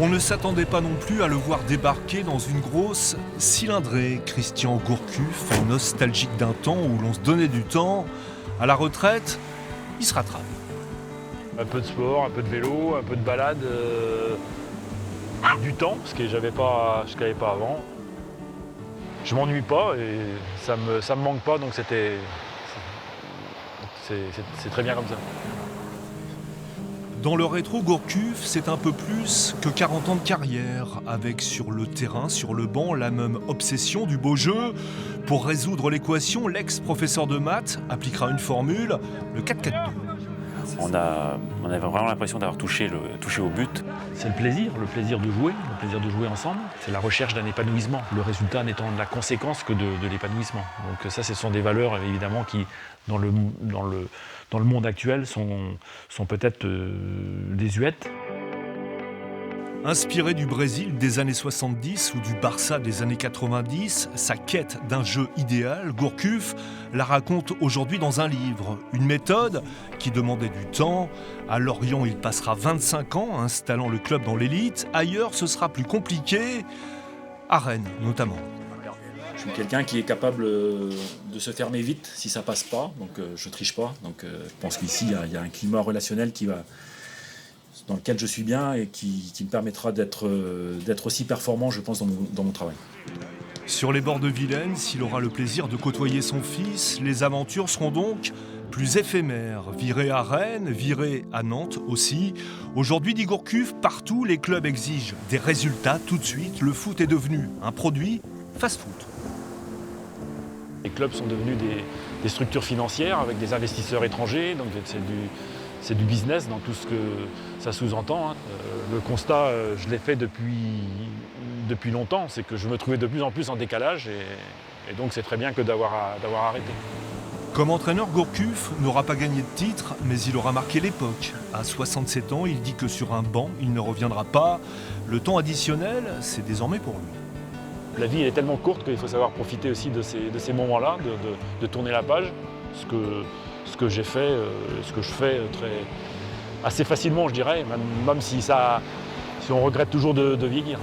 On ne s'attendait pas non plus à le voir débarquer dans une grosse cylindrée. Christian Gourcuff, nostalgique d'un temps où l'on se donnait du temps, à la retraite, il se rattrape. Un peu de sport, un peu de vélo, un peu de balade, du temps, ce que j'avais pas avant. Je m'ennuie pas et ça me manque pas, donc c'est très bien comme ça. Dans le rétro, Gourcuff, c'est un peu plus que 40 ans de carrière, avec sur le terrain, sur le banc, la même obsession du beau jeu. Pour résoudre l'équation, l'ex-professeur de maths appliquera une formule, le 4-4-2. On avait vraiment l'impression d'avoir touché au but. C'est le plaisir de jouer ensemble. C'est la recherche d'un épanouissement, le résultat n'étant la conséquence que de l'épanouissement. Donc ça, ce sont des valeurs évidemment qui, dans le monde actuel, sont peut-être désuètes. Inspiré du Brésil des années 70 ou du Barça des années 90, sa quête d'un jeu idéal, Gourcuff la raconte aujourd'hui dans un livre. Une méthode qui demandait du temps. À Lorient, il passera 25 ans installant le club dans l'élite. Ailleurs, ce sera plus compliqué. À Rennes, notamment. Je suis quelqu'un qui est capable de se fermer vite si ça passe pas, donc je triche pas. Donc je pense qu'ici, il y a un climat relationnel dans lequel je suis bien et qui me permettra d'être aussi performant, je pense, dans mon travail. Sur les bords de Vilaine, s'il aura le plaisir de côtoyer son fils, les aventures seront donc plus éphémères. Viré à Rennes, viré à Nantes aussi. Aujourd'hui, dit Gourcuff, partout les clubs exigent des résultats tout de suite. Le foot est devenu un produit fast-food. Les clubs sont devenus des structures financières avec des investisseurs étrangers, donc c'est du business dans tout ce que ça sous-entend. Le constat, je l'ai fait depuis longtemps, c'est que je me trouvais de plus en plus en décalage et donc c'est très bien que d'avoir arrêté. Comme entraîneur, Gourcuff n'aura pas gagné de titre, mais il aura marqué l'époque. À 67 ans, il dit que sur un banc, il ne reviendra pas. Le temps additionnel, c'est désormais pour lui. La vie elle est tellement courte qu'il faut savoir profiter aussi de ces moments-là, de tourner la page, ce que j'ai fait, ce que je fais assez facilement, je dirais, même si on regrette toujours de vieillir.